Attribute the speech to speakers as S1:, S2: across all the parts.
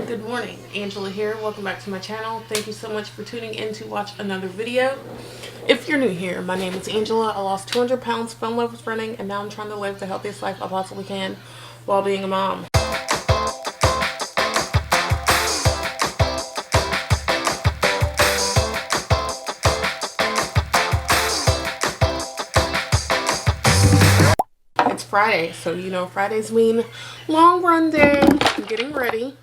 S1: Good morning, Angela here. Welcome back to my channel. Thank you so much for tuning in to watch another video. If you're new here, my name is Angela. I lost 200 pounds, fell in love with running, and now I'm trying to live the healthiest life I possibly can while being a mom. It's Friday, so you know Fridays mean long run day. I'm getting ready.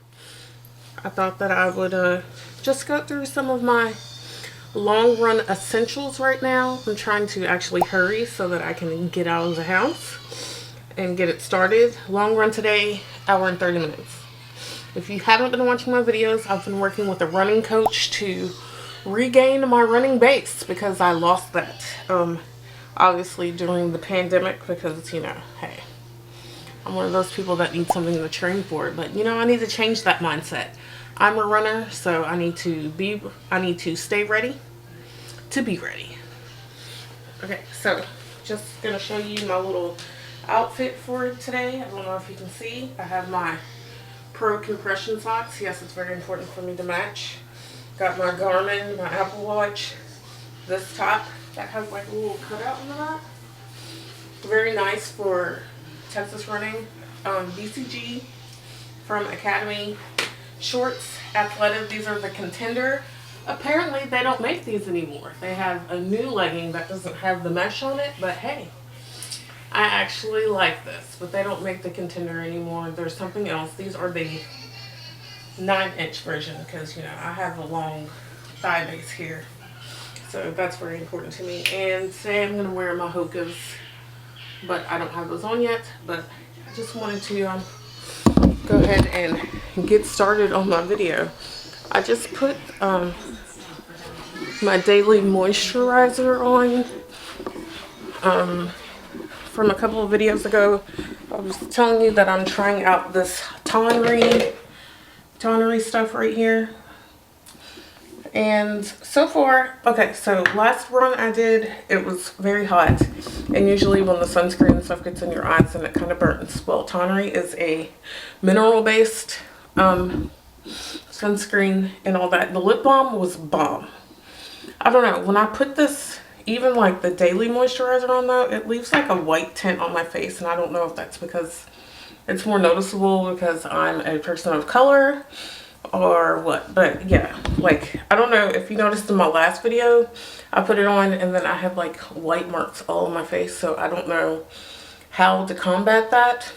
S1: I thought that I would just go through some of my long run essentials right now. I'm trying to actually hurry so that I can get out of the house and get it started. Long run today, hour and 30 minutes. If you haven't been watching my videos, I've been working with a running coach to regain my running base because I lost that obviously during the pandemic because, you know, hey, I'm one of those people that need something to train for, but you know, I need to change that mindset. I'm a runner, so I need to stay ready to be ready. Okay, so just gonna show you my little outfit for today. I don't know if you can see. I have my Pro compression socks. Yes, it's very important for me to match. Got my Garmin, my Apple Watch. This top that has like a little cutout in the back. Very nice for Texas running. BCG from Academy. Shorts, athletic. These are the Contender. Apparently they don't make these anymore. They have a new legging that doesn't have the mesh on it, but hey, I actually like this, but they don't make the Contender anymore. There's something else. These are the 9-inch version because, you know, I have a long thigh base here, so that's very important to me. And today I'm going to wear my Hokas, but I don't have those on yet, but I just wanted to go ahead and get started on my video. I just put my daily moisturizer on from a couple of videos ago. I was telling you that I'm trying out this tonnery stuff right here. And so far, okay, so last run I did, it was very hot. And usually when the sunscreen and stuff gets in your eyes and it kind of burns. Well, Tonnery is a mineral-based sunscreen and all that. The lip balm was bomb. I don't know, when I put this, even like the daily moisturizer on though, it leaves like a white tint on my face. And I don't know if that's because it's more noticeable because I'm a person of color or what, but yeah, like I don't know if you noticed in my last video I put it on and then I have like white marks all on my face, so I don't know how to combat that,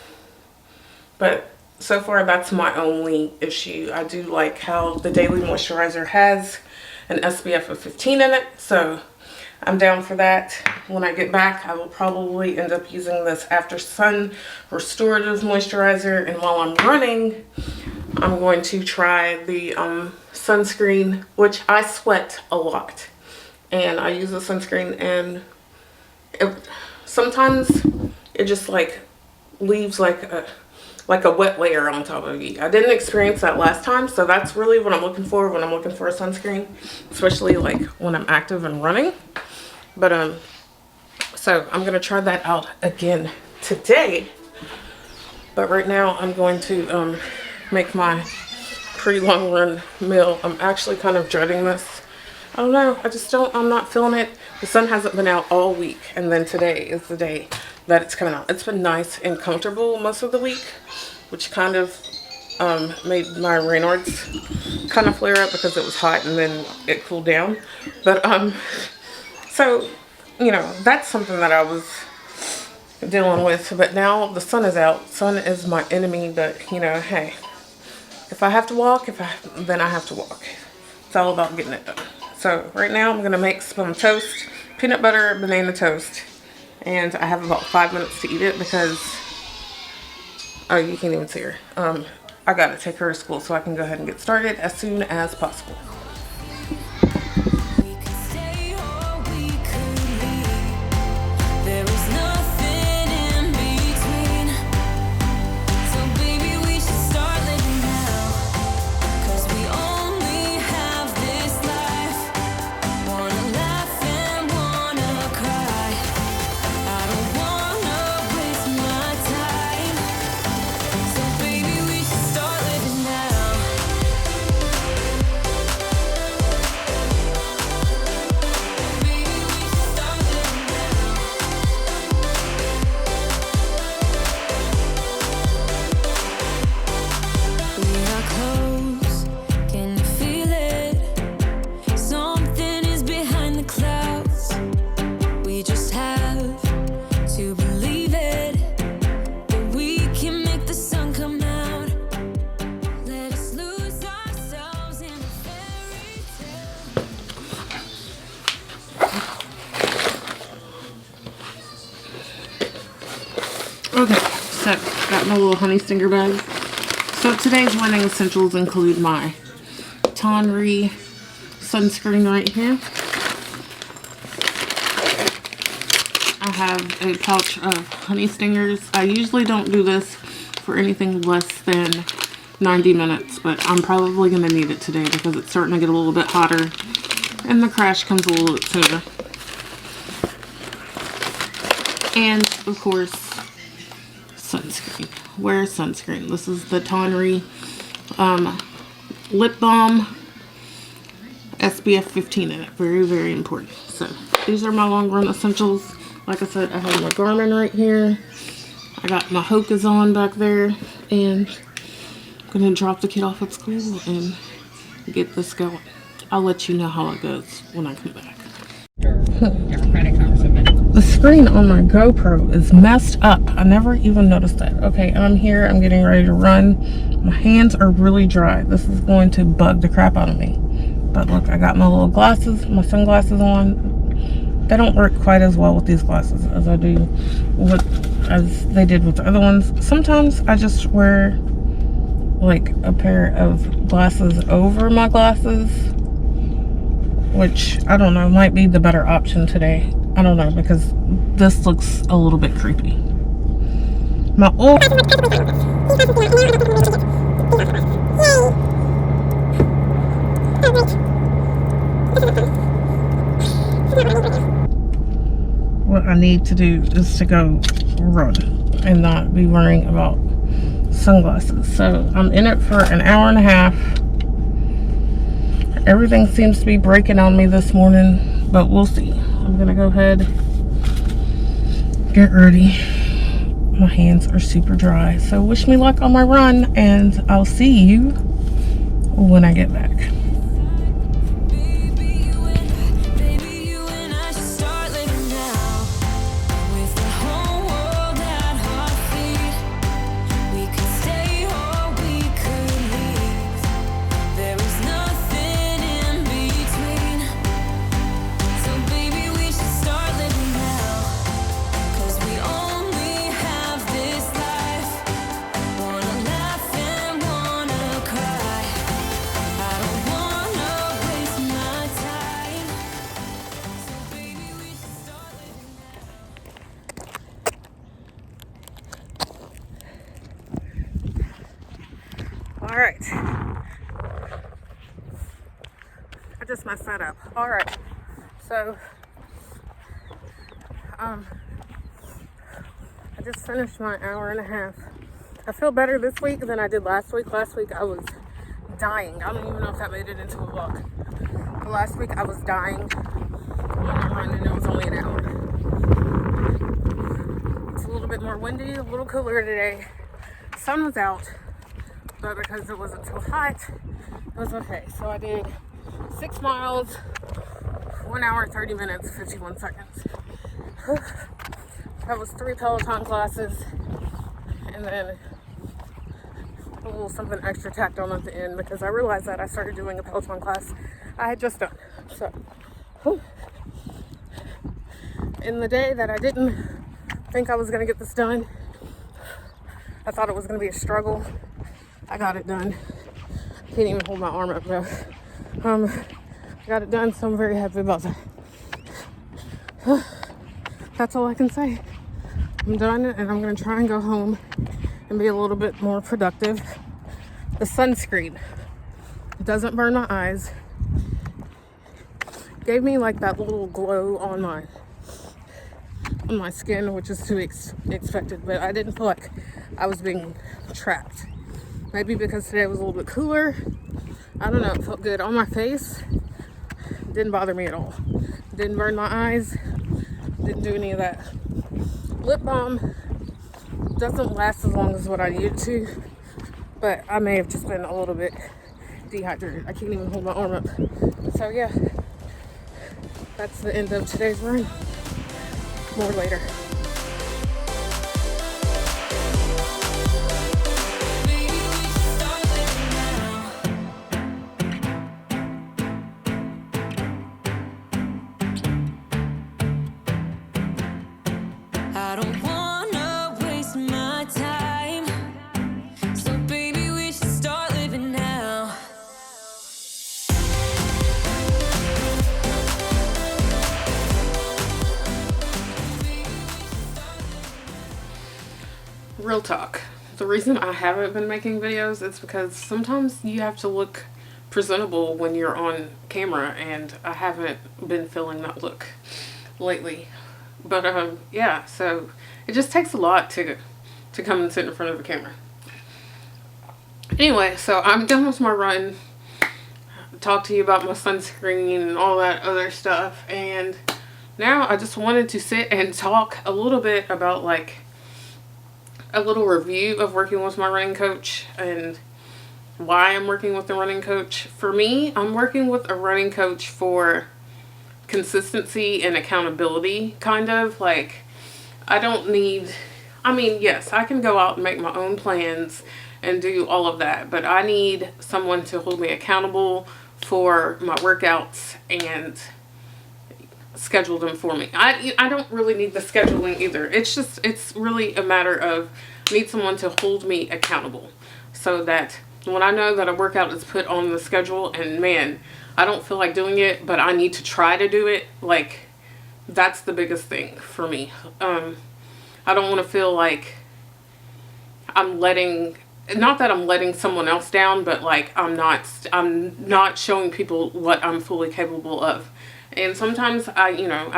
S1: but so far that's my only issue. I do like how the daily moisturizer has an SPF of 15 in it, so I'm down for that. When I get back, I will probably end up using this After Sun Restorative Moisturizer, and while I'm running I'm going to try the sunscreen, which I sweat a lot. And I use the sunscreen and sometimes it just like leaves like a wet layer on top of you. I didn't experience that last time, so that's really what I'm looking for when I'm looking for a sunscreen, especially like when I'm active and running. But so I'm going to try that out again today. But right now I'm going to make my pre-long run meal. I'm actually kind of dreading this. I don't know, I'm not feeling it. The sun hasn't been out all week, and then today is the day that it's coming out. It's been nice and comfortable most of the week, which kind of made my Raynaud's kind of flare up because it was hot and then it cooled down. But so, you know, that's something that I was dealing with. But now the sun is out. Sun is my enemy, but you know, hey, if I have to walk, then I have to walk. It's all about getting it done. So right now I'm gonna make some toast, peanut butter banana toast, and I have about 5 minutes to eat it because, oh, you can't even see her. I gotta take her to school so I can go ahead and get started as soon as possible. Okay, so got my little honey stinger bag. So today's running essentials include my Tonry sunscreen right here. I have a pouch of honey stingers. I usually don't do this for anything less than 90 minutes, but I'm probably going to need it today because it's starting to get a little bit hotter and the crash comes a little bit sooner. And, of course, sunscreen. Where's sunscreen? This is the Tonry lip balm, SPF 15 in it. Very, very important. So, these are my long run essentials. Like I said, I have my Garmin right here. I got my Hokas on back there. And I'm going to drop the kid off at school and get this going. I'll let you know how it goes when I come back. The screen on my GoPro is messed up. I never even noticed that. Okay, I'm here. I'm getting ready to run. My hands are really dry. This is going to bug the crap out of me. But look, I got my little glasses, my sunglasses on. They don't work quite as well with these glasses as I do as they did with the other ones. Sometimes I just wear like a pair of glasses over my glasses, which I don't know, might be the better option today. I don't know, because this looks a little bit creepy. My old what I need to do is to go run and not be worrying about sunglasses. So I'm in it for an hour and a half. Everything seems to be breaking on me this morning, but we'll see. I'm gonna go ahead, get ready. My hands are super dry, so wish me luck on my run, and I'll see you when I get back. All right, I just messed that up. All right, so I just finished my hour and a half. I feel better this week than I did last week. Last week I was dying. I don't even know if that made it into a vlog. But last week I was dying on my run, and it was only an hour. It's a little bit more windy, a little cooler today. Sun was out, but because it wasn't so hot, it was okay. So I did 6 miles, 1 hour, 30 minutes, 51 seconds. That was 3 Peloton classes, and then a little something extra tacked on at the end because I realized that I started doing a Peloton class I had just done. So, in the day that I didn't think I was going to get this done, I thought it was going to be a struggle. I got it done. Can't even hold my arm up though. Got it done, so I'm very happy about that. That's all I can say. I'm done, and I'm gonna try and go home and be a little bit more productive. The sunscreen, it doesn't burn my eyes. Gave me like that little glow on my skin, which is to be expected, but I didn't feel like I was being trapped. Maybe because today was a little bit cooler. I don't know, it felt good on my face. Didn't bother me at all. Didn't burn my eyes. Didn't do any of that. Lip balm doesn't last as long as what I need it to, but I may have just been a little bit dehydrated. I can't even hold my arm up. So yeah, that's the end of today's run. More later.
S2: I don't wanna waste my
S1: Real talk. The reason I haven't been making videos is because sometimes you have to look presentable when you're on camera, and I haven't been feeling that look lately. But yeah, so it just takes a lot to come and sit in front of the camera. Anyway, so I'm done with my run. Talk to you about my sunscreen and all that other stuff, and now I just wanted to sit and talk a little bit about like a little review of working with my running coach and why I'm working with the running coach. For me, I'm working with a running coach for consistency and accountability, kind of. Like, I don't need, I mean, yes, I can go out and make my own plans and do all of that, but I need someone to hold me accountable for my workouts and schedule them for me. I don't really need the scheduling either. It's really a matter of I need someone to hold me accountable so that when I know that a workout is put on the schedule and man, I don't feel like doing it, but I need to try to do it, like that's the biggest thing for me. I don't want to feel like I'm letting, not that I'm letting someone else down, but like I'm not showing people what I'm fully capable of. And sometimes I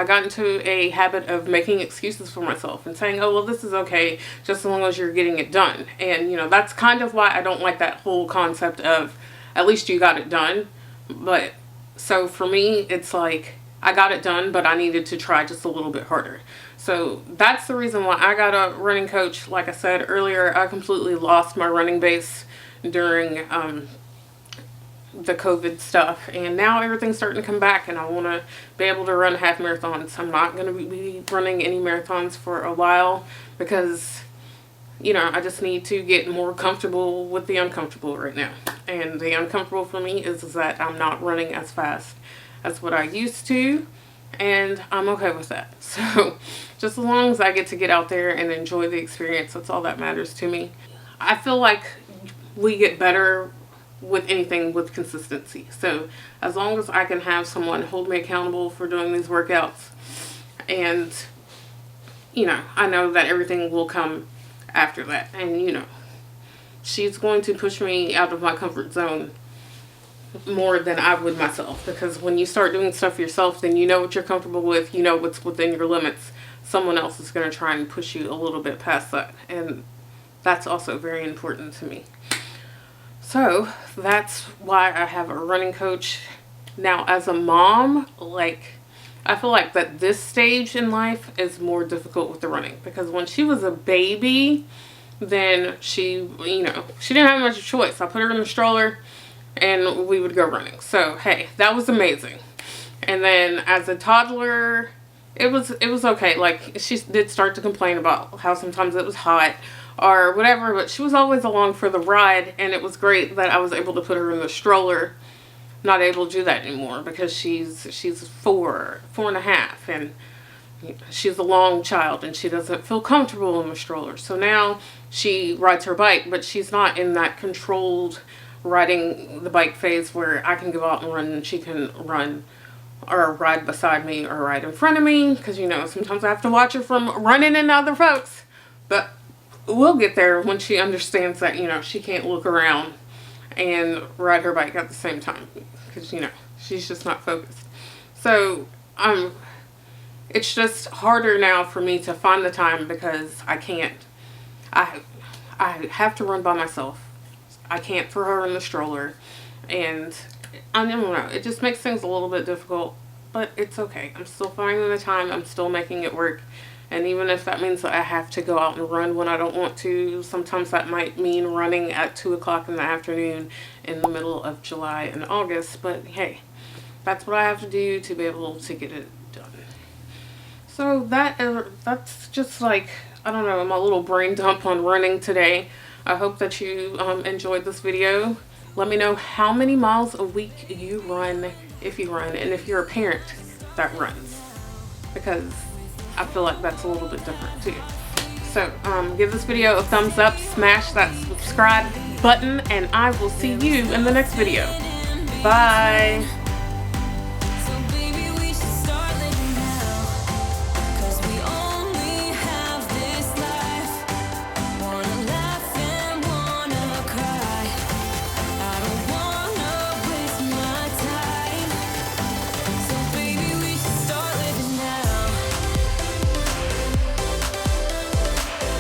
S1: got into a habit of making excuses for myself and saying, oh, well, this is okay, just as long as you're getting it done. And, that's kind of why I don't like that whole concept of at least you got it done. But so for me, it's like I got it done, but I needed to try just a little bit harder. So that's the reason why I got a running coach. Like I said earlier, I completely lost my running base during the COVID stuff, and now everything's starting to come back, and I want to be able to run half marathons. I'm not going to be running any marathons for a while because I just need to get more comfortable with the uncomfortable right now. And the uncomfortable for me is that I'm not running as fast as what I used to, and I'm okay with that. So just as long as I get to get out there and enjoy the experience, that's all that matters to me. I feel like we get better with anything with consistency. So as long as I can have someone hold me accountable for doing these workouts, and I know that everything will come after that. And she's going to push me out of my comfort zone more than I would myself, because when you start doing stuff yourself, then you know what you're comfortable with, what's within your limits. Someone else is going to try and push you a little bit past that, and that's also very important to me. So that's why I have a running coach. Now, as a mom, I feel like that this stage in life is more difficult with the running, because when she was a baby, then she didn't have much choice. I put her in the stroller and we would go running. So, hey, that was amazing. And then as a toddler, it was okay. Like, she did start to complain about how sometimes it was hot or whatever, but she was always along for the ride, and it was great that I was able to put her in the stroller. Not able to do that anymore because she's 4.5, and she's a long child and she doesn't feel comfortable in the stroller. So now she rides her bike, but she's not in that controlled riding the bike phase where I can go out and run and she can run or ride beside me or ride in front of me, because sometimes I have to watch her from running into other folks. But we'll get there when she understands that she can't look around and ride her bike at the same time, because she's just not focused. So it's just harder now for me to find the time, because I have to run by myself. I can't throw her in the stroller, and I don't know, it just makes things a little bit difficult, but it's okay. I'm still finding the time. I'm still making it work. And even if that means that I have to go out and run when I don't want to, sometimes that might mean running at 2 o'clock in the afternoon in the middle of July and August. But hey, that's what I have to do to be able to get it done. So that's just like, I don't know, my little brain dump on running today. I hope that you enjoyed this video. Let me know how many miles a week you run, if you run, and if you're a parent that runs, because I feel like that's a little bit different too. So give this video a thumbs up, smash that subscribe button, and I will see you in the next video. Bye.